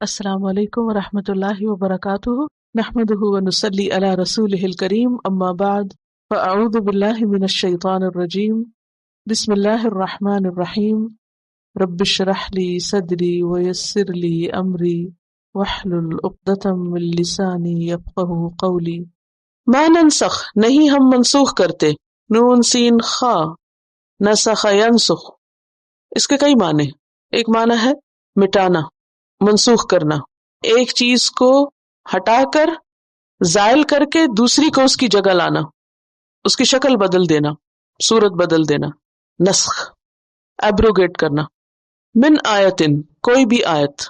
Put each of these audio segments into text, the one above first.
السلام علیکم ورحمۃ اللہ وبرکاتہ، نحمدہ ونصلی علی رسولہ الکریم، اما بعد فاعوذ باللہ من الشیطان الرجیم، بسم اللہ الرحمن الرحیم، رب اشرح لی صدری ویسر لی امری واحلل عقدۃ من لسانی یفقہوا قولی۔ ما ننسخ، نہیں ہم منسوخ کرتے، نون سین خا، نسخ ینسخ، اس کے کئی معنی۔ ایک معنی ہے مٹانا، منسوخ کرنا، ایک چیز کو ہٹا کر زائل کر کے دوسری کو اس کی جگہ لانا، اس کی شکل بدل دینا، صورت بدل دینا، نسخ، ایبروگیٹ کرنا۔ من آیتن، کوئی بھی آیت،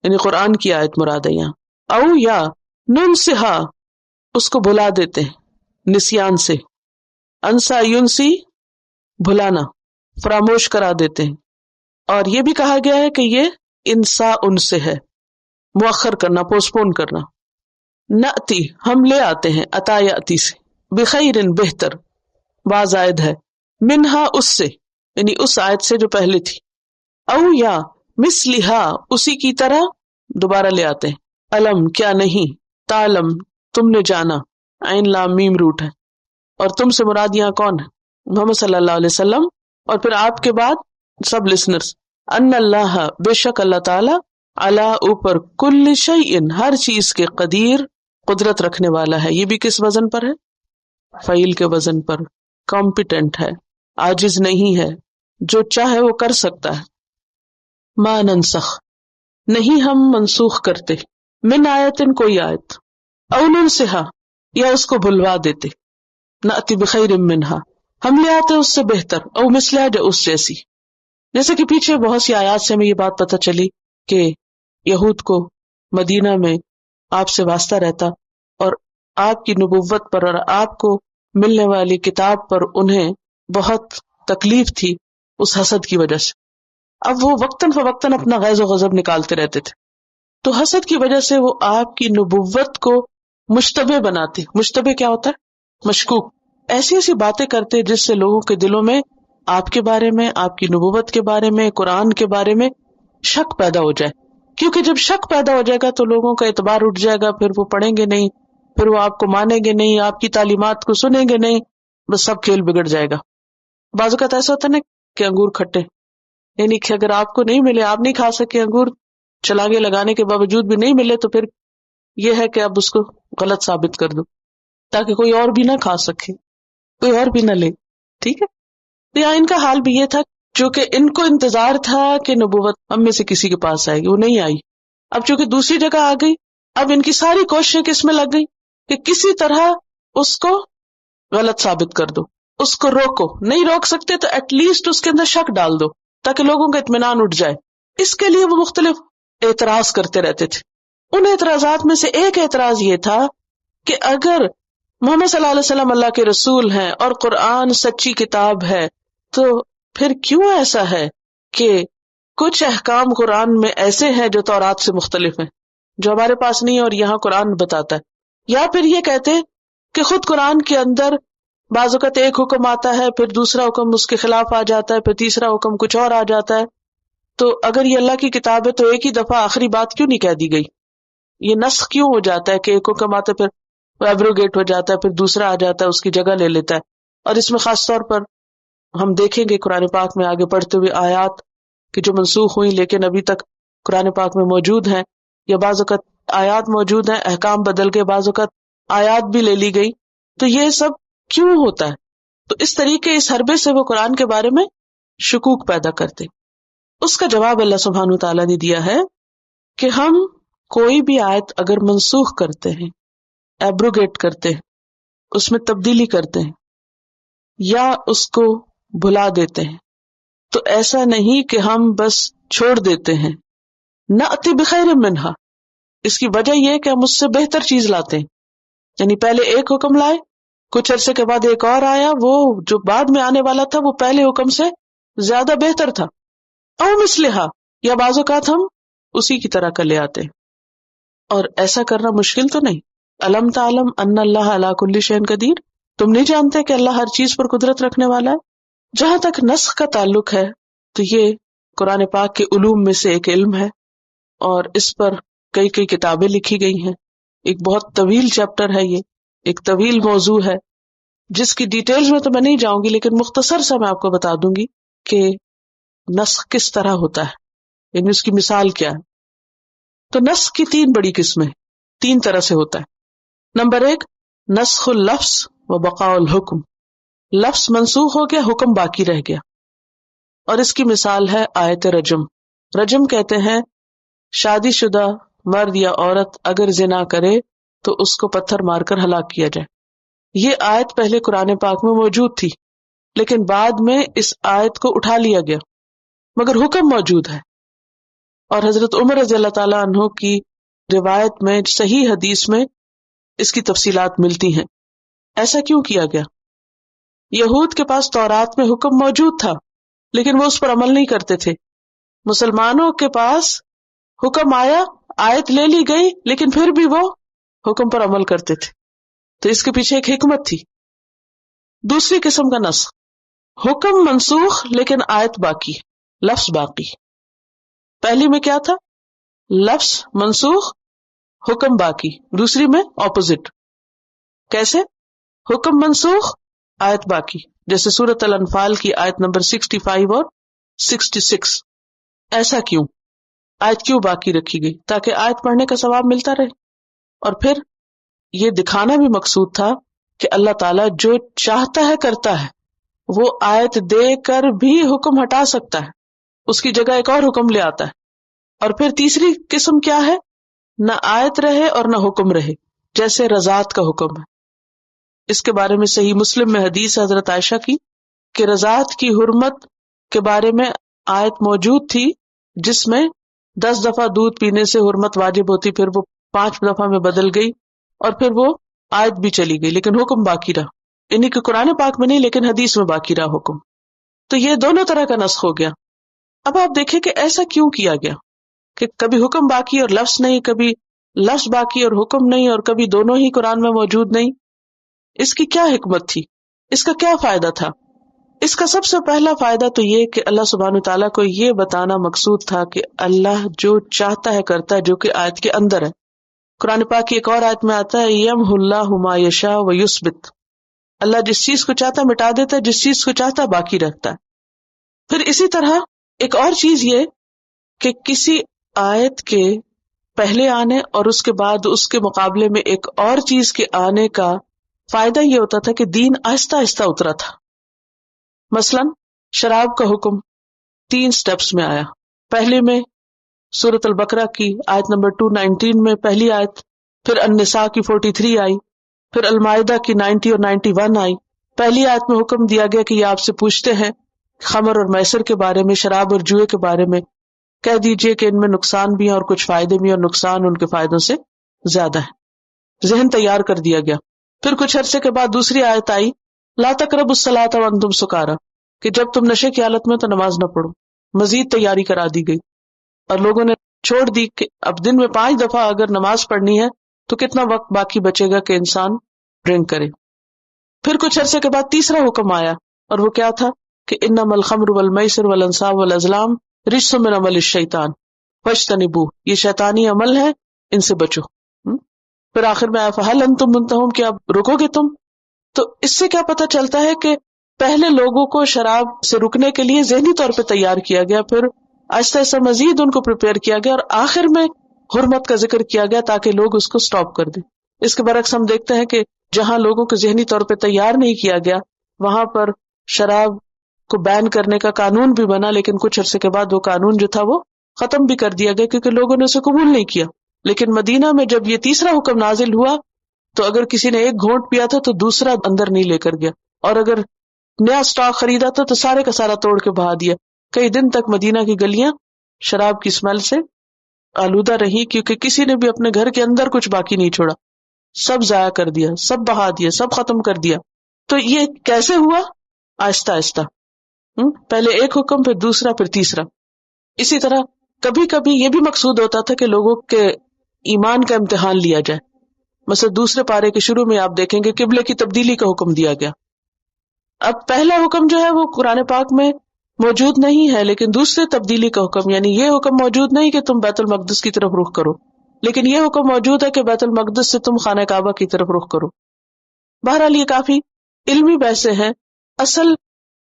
یعنی قرآن کی آیت مراد ہے یہاں، او یا ننسہا، اس کو بھلا دیتے ہیں نسیان سے، انسا ینسی، بھلانا، فراموش کرا دیتے ہیں۔ اور یہ بھی کہا گیا ہے کہ یہ انسا ان سے ہے، مؤخر کرنا، پوسپون کرنا۔ نأتی، ہم لے آتے ہیں، عطا یأتی سے، بخیر، بہتر، بازائد ہے، منہا، اس سے، یعنی اس آیت سے جو پہلے تھی، او یا مثلہا، اسی کی طرح دوبارہ لے آتے ہیں۔ علم، کیا نہیں، تعلم، تم نے جانا، عین لام میم روٹ ہے، اور تم سے مراد یہاں کون ہے؟ محمد صلی اللہ علیہ وسلم، اور پھر آپ کے بعد سب لسنرز۔ ان اللہ، بے شک اللہ تعالی، علی، اوپر، کل شیء، ہر چیز کے، قدیر، قدرت رکھنے والا ہے۔ یہ بھی کس وزن پر ہے؟ فعیل کے وزن پر، کمپیٹنٹ ہے، عاجز نہیں ہے، جو چاہے وہ کر سکتا ہے۔ ما ننسخ، نہیں ہم منسوخ کرتے، من آیتن، کوئی آیت، او ننسہا، یا اس کو بھلوا دیتے، نأتی بخیر منہا، ہم لے آتے اس سے بہتر، او مثلہا، جو اس جیسی۔ جیسے کہ پیچھے بہت سی آیات سے ہمیں یہ بات پتہ چلی کہ یہود کو مدینہ میں آپ سے واسطہ رہتا، اور آپ کی نبوت پر اور آپ کو ملنے والی کتاب پر انہیں بہت تکلیف تھی اس حسد کی وجہ سے۔ اب وہ وقتاً فوقتاً اپنا غیظ و غضب نکالتے رہتے تھے، تو حسد کی وجہ سے وہ آپ کی نبوت کو مشتبہ بناتے۔ مشتبہ کیا ہوتا ہے؟ مشکوک، ایسی ایسی باتیں کرتے جس سے لوگوں کے دلوں میں آپ کے بارے میں، آپ کی نبوت کے بارے میں، قرآن کے بارے میں شک پیدا ہو جائے، کیونکہ جب شک پیدا ہو جائے گا تو لوگوں کا اعتبار اٹھ جائے گا، پھر وہ پڑھیں گے نہیں، پھر وہ آپ کو مانیں گے نہیں، آپ کی تعلیمات کو سنیں گے نہیں، بس سب کھیل بگڑ جائے گا۔ بعض اوقات ایسا ہوتا ہے نا کہ انگور کھٹے، یعنی کہ اگر آپ کو نہیں ملے، آپ نہیں کھا سکے انگور، چھلانگے لگانے کے باوجود بھی نہیں ملے، تو پھر یہ ہے کہ اب اس کو غلط ثابت کر دو تاکہ کوئی اور بھی نہ کھا سکے، کوئی اور بھی نہ لے، ٹھیک ہے۔ تو یہاں ان کا حال بھی یہ تھا، جو کہ ان کو انتظار تھا کہ نبوت ہم میں سے کسی کے پاس آئے گی، وہ نہیں آئی۔ اب چونکہ دوسری جگہ آ گئی، اب ان کی ساری کوششیں کس میں لگ گئی کہ کسی طرح اس کو غلط ثابت کر دو، اس کو روکو، نہیں روک سکتے تو ایٹ لیسٹ اس کے اندر شک ڈال دو تاکہ لوگوں کا اطمینان اٹھ جائے۔ اس کے لیے وہ مختلف اعتراض کرتے رہتے تھے۔ ان اعتراضات میں سے ایک اعتراض یہ تھا کہ اگر محمد صلی اللہ علیہ وسلم اللہ کے رسول ہیں اور قرآن سچی کتاب ہے، تو پھر کیوں ایسا ہے کہ کچھ احکام قرآن میں ایسے ہیں جو تورات سے مختلف ہیں، جو ہمارے پاس نہیں ہے اور یہاں قرآن بتاتا ہے؟ یا پھر یہ کہتے کہ خود قرآن کے اندر بعض اوقات ایک حکم آتا ہے، پھر دوسرا حکم اس کے خلاف آ جاتا ہے، پھر تیسرا حکم کچھ اور آ جاتا ہے، تو اگر یہ اللہ کی کتاب ہے تو ایک ہی دفعہ آخری بات کیوں نہیں کہہ دی گئی؟ یہ نسخ کیوں ہو جاتا ہے کہ ایک حکم آتا ہے پھر وہ ایبروگیٹ ہو جاتا ہے، پھر دوسرا آ جاتا ہے اس کی جگہ لے لیتا ہے؟ اور اس میں خاص طور پر ہم دیکھیں گے قرآن پاک میں آگے پڑھتے ہوئے آیات کہ جو منسوخ ہوئی لیکن ابھی تک قرآن پاک میں موجود ہیں، یا بعض اوقات آیات موجود ہیں، احکام بدل کے، بعض اوقات آیات بھی لے لی گئی، تو یہ سب کیوں ہوتا ہے؟ تو اس طریقے، اس حربے سے وہ قرآن کے بارے میں شکوک پیدا کرتے۔ اس کا جواب اللہ سبحانہ وتعالیٰ نے دیا ہے کہ ہم کوئی بھی آیت اگر منسوخ کرتے ہیں، ایبروگیٹ کرتے ہیں، اس میں تبدیلی کرتے ہیں یا اس کو بھلا دیتے ہیں، تو ایسا نہیں کہ ہم بس چھوڑ دیتے ہیں، نأتی بخیر منہا، اس کی وجہ یہ کہ ہم اس سے بہتر چیز لاتے ہیں، یعنی پہلے ایک حکم لائے، کچھ عرصے کے بعد ایک اور آیا، وہ جو بعد میں آنے والا تھا وہ پہلے حکم سے زیادہ بہتر تھا، او مثلہا، یا بعض اوقات ہم اسی کی طرح کا لے آتے ہیں۔ اور ایسا کرنا مشکل تو نہیں۔ الم تعلم ان اللہ علی کل شیء قدیر، تم نہیں جانتے کہ اللہ ہر چیز پر قدرت رکھنے والا ہے؟ جہاں تک نسخ کا تعلق ہے تو یہ قرآن پاک کے علوم میں سے ایک علم ہے، اور اس پر کئی کئی کتابیں لکھی گئی ہیں. ایک بہت طویل چیپٹر ہے، یہ ایک طویل موضوع ہے جس کی ڈیٹیلز میں تو میں نہیں جاؤں گی، لیکن مختصر سا میں آپ کو بتا دوں گی کہ نسخ کس طرح ہوتا ہے، یعنی اس کی مثال کیا ہے. تو نسخ کی 3 بڑی قسمیں، 3 طرح سے ہوتا ہے. نمبر 1، نسخ اللفظ و بقاء الحکم. لفظ منسوخ ہو گیا، حکم باقی رہ گیا. اور اس کی مثال ہے آیت رجم. رجم کہتے ہیں شادی شدہ مرد یا عورت اگر زنا کرے تو اس کو پتھر مار کر ہلاک کیا جائے. یہ آیت پہلے قرآن پاک میں موجود تھی، لیکن بعد میں اس آیت کو اٹھا لیا گیا، مگر حکم موجود ہے. اور حضرت عمر رضی اللہ تعالیٰ عنہ کی روایت میں، صحیح حدیث میں اس کی تفصیلات ملتی ہیں. ایسا کیوں کیا گیا؟ یہود کے پاس تورات میں حکم موجود تھا، لیکن وہ اس پر عمل نہیں کرتے تھے. مسلمانوں کے پاس حکم آیا، آیت لے لی گئی، لیکن پھر بھی وہ حکم پر عمل کرتے تھے. تو اس کے پیچھے ایک حکمت تھی. دوسری قسم کا نسخ، حکم منسوخ لیکن آیت باقی، لفظ باقی. پہلی میں کیا تھا؟ لفظ منسوخ، حکم باقی. دوسری میں اپوزٹ. کیسے؟ حکم منسوخ، آیت باقی، جیسے سورۃ الانفال کی آیت نمبر 65 اور 66. ایسا کیوں؟ آیت کیوں باقی رکھی گئی؟ تاکہ آیت پڑھنے کا ثواب ملتا رہے. اور پھر یہ دکھانا بھی مقصود تھا کہ اللہ تعالیٰ جو چاہتا ہے کرتا ہے. وہ آیت دے کر بھی حکم ہٹا سکتا ہے، اس کی جگہ ایک اور حکم لے آتا ہے. اور پھر تیسری قسم کیا ہے؟ نہ آیت رہے اور نہ حکم رہے، جیسے رضاعت کا حکم ہے. اس کے بارے میں صحیح مسلم میں حدیث حضرت عائشہ کی کہ رضاعت کی حرمت کے بارے میں آیت موجود تھی جس میں 10 دفعہ دودھ پینے سے حرمت واجب ہوتی، پھر وہ 5 دفعہ میں بدل گئی، اور پھر وہ آیت بھی چلی گئی، لیکن حکم باقی رہا. یعنی کہ قرآن پاک میں نہیں، لیکن حدیث میں باقی رہا حکم. تو یہ دونوں طرح کا نسخ ہو گیا. اب آپ دیکھیں کہ ایسا کیوں کیا گیا کہ کبھی حکم باقی اور لفظ نہیں، کبھی لفظ باقی اور حکم نہیں، اور کبھی دونوں ہی قرآن میں موجود نہیں. اس کی کیا حکمت تھی؟ اس کا کیا فائدہ تھا؟ اس کا سب سے پہلا فائدہ تو یہ کہ اللہ سبحانہ تعالیٰ کو یہ بتانا مقصود تھا کہ اللہ جو چاہتا ہے کرتا ہے، جو کہ آیت کے اندر ہے. قرآن پاک کی ایک اور آیت میں آتا ہے یمحو اللہ ما یشاء ویثبت. اللہ جس چیز کو چاہتا ہے مٹا دیتا ہے، جس چیز کو چاہتا ہے باقی رکھتا ہے. پھر اسی طرح ایک اور چیز یہ کہ کسی آیت کے پہلے آنے اور اس کے بعد اس کے مقابلے میں ایک اور چیز کے آنے کا فائدہ یہ ہوتا تھا کہ دین آہستہ آہستہ اترا تھا. مثلا شراب کا حکم 3 سٹیپس میں آیا. پہلے میں سورۃ البقرہ کی آیت نمبر 219 میں پہلی آیت، پھر النساء کی 43 آئی، پھر المائدہ کی 90 اور 91 آئی. پہلی آیت میں حکم دیا گیا کہ یہ آپ سے پوچھتے ہیں خمر اور میسر کے بارے میں، شراب اور جوئے کے بارے میں، کہہ دیجئے کہ ان میں نقصان بھی ہیں اور کچھ فائدے بھی ہیں، اور نقصان ان کے فائدوں سے زیادہ ہے. ذہن تیار کر دیا گیا. پھر کچھ عرصے کے بعد دوسری آیت آئی لا تقربوا الصلاۃ وانتم سکارى، کہ جب تم نشے کی حالت میں تو نماز نہ پڑھو. مزید تیاری کرا دی گئی اور لوگوں نے چھوڑ دی کہ اب دن میں 5 دفعہ اگر نماز پڑھنی ہے تو کتنا وقت باقی بچے گا کہ انسان ڈرنک کرے. پھر کچھ عرصے کے بعد تیسرا حکم آیا، اور وہ کیا تھا کہ انما الخمر والمیسر والانصاب والازلام رجس من عمل الشیطان فاجتنبوہ، یہ شیطانی عمل ہے، ان سے بچو. پھر آخر میں فہل انتم منتہون، کہ اب رکو گے تم؟ تو اس سے کیا پتہ چلتا ہے کہ پہلے لوگوں کو شراب سے رکنے کے لیے ذہنی طور پہ تیار کیا گیا، پھر آہستہ آہستہ مزید ان کو پریپیئر کیا گیا، اور آخر میں حرمت کا ذکر کیا گیا تاکہ لوگ اس کو سٹاپ کر دیں. اس کے برعکس ہم دیکھتے ہیں کہ جہاں لوگوں کو ذہنی طور پہ تیار نہیں کیا گیا وہاں پر شراب کو بین کرنے کا قانون بھی بنا، لیکن کچھ عرصے کے بعد وہ قانون جو تھا وہ ختم بھی کر دیا گیا کیونکہ لوگوں نے اسے قبول نہیں کیا. لیکن مدینہ میں جب یہ تیسرا حکم نازل ہوا تو اگر کسی نے ایک گھونٹ پیا تھا تو دوسرا اندر نہیں لے کر گیا، اور اگر نیا سٹاک خریدا تھا تو سارے کا سارا توڑ کے بہا دیا. کئی دن تک مدینہ کی گلیاں شراب کی اسمیل سے آلودہ رہی کیونکہ کسی نے بھی اپنے گھر کے اندر کچھ باقی نہیں چھوڑا، سب ضائع کر دیا، سب بہا دیا، سب ختم کر دیا. تو یہ کیسے ہوا؟ آہستہ آہستہ، پہلے ایک حکم، پھر دوسرا، پھر تیسرا. اسی طرح کبھی کبھی یہ بھی مقصود ہوتا تھا کہ لوگوں کے ایمان کا امتحان لیا جائے. مثلا دوسرے پارے کے شروع میں آپ دیکھیں گے قبلے کی تبدیلی کا حکم دیا گیا. اب پہلا حکم جو ہے وہ قرآن پاک میں موجود نہیں ہے، لیکن دوسرے تبدیلی کا حکم، یعنی یہ حکم موجود نہیں کہ تم بیت المقدس کی طرف رخ کرو، لیکن یہ حکم موجود ہے کہ بیت المقدس سے تم خانہ کعبہ کی طرف رخ کرو۔ بہرحال یہ کافی علمی بحثیں ہیں۔ اصل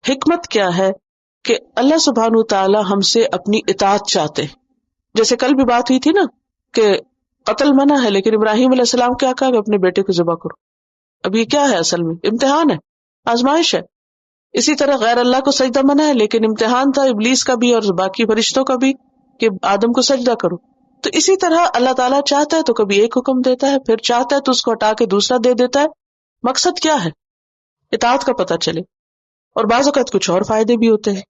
حکمت کیا ہے کہ اللہ سبحانہ تعالی ہم سے اپنی اطاعت چاہتے ہیں۔ جیسے کل بھی بات ہوئی تھی نا کہ قتل منع ہے، لیکن ابراہیم علیہ السلام کیا کہا کہ اپنے بیٹے کو ذبح کرو۔ اب یہ کیا ہے؟ اصل میں امتحان ہے، آزمائش ہے۔ اسی طرح غیر اللہ کو سجدہ منع ہے، لیکن امتحان تھا ابلیس کا بھی اور باقی فرشتوں کا بھی کہ آدم کو سجدہ کرو۔ تو اسی طرح اللہ تعالیٰ چاہتا ہے تو کبھی ایک حکم دیتا ہے، پھر چاہتا ہے تو اس کو ہٹا کے دوسرا دے دیتا ہے۔ مقصد کیا ہے؟ اطاعت کا پتہ چلے۔ اور بعض اوقات کچھ اور فائدے بھی ہوتے ہیں،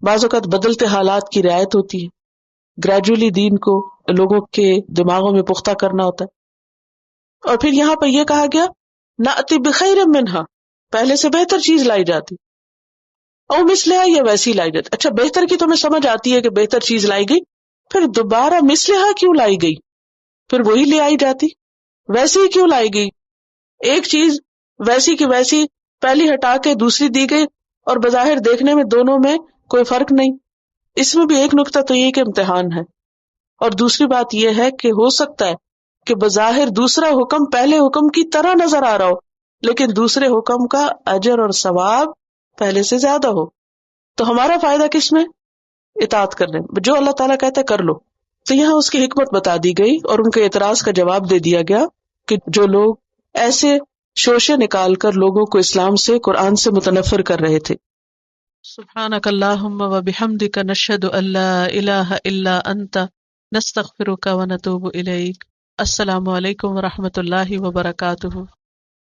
بعض اوقات بدلتے حالات کی رعایت ہوتی ہے، گریجولی دین کو لوگوں کے دماغوں میں پختہ کرنا ہوتا ہے۔ اور پھر یہاں پر یہ کہا گیا نأتی بخیر منہا، پہلے سے بہتر چیز لائی جاتی، او مثلہا یا ویسی لائی جاتی۔ اچھا بہتر کی تمہیں سمجھ آتی ہے کہ بہتر چیز لائی گئی، پھر دوبارہ مثلہا کیوں لائی گئی؟ پھر وہی لے آئی جاتی، ویسی کیوں لائی گئی؟ ایک چیز ویسی کی ویسی پہلی ہٹا کے دوسری دی گئی، اور بظاہر دیکھنے میں دونوں میں کوئی فرق نہیں۔ اس میں بھی ایک نکتہ تو یہ کہ امتحان ہے، اور دوسری بات یہ ہے کہ ہو سکتا ہے کہ بظاہر دوسرا حکم پہلے حکم کی طرح نظر آ رہا ہو، لیکن دوسرے حکم کا اجر اور ثواب پہلے سے زیادہ ہو۔ تو ہمارا فائدہ کس میں؟ اطاعت کرنے میں، جو اللہ تعالیٰ کہتا ہے کر لو۔ تو یہاں اس کی حکمت بتا دی گئی اور ان کے اعتراض کا جواب دے دیا گیا کہ جو لوگ ایسے شوشے نکال کر لوگوں کو اسلام سے، قرآن سے متنفر کر رہے تھے۔ سبحانک اللہم و بحمدک نشہد ان لا الہ الا انت نستغفرک و نتوب الیک۔ السلام علیکم و رحمۃ اللہ وبرکاتہ۔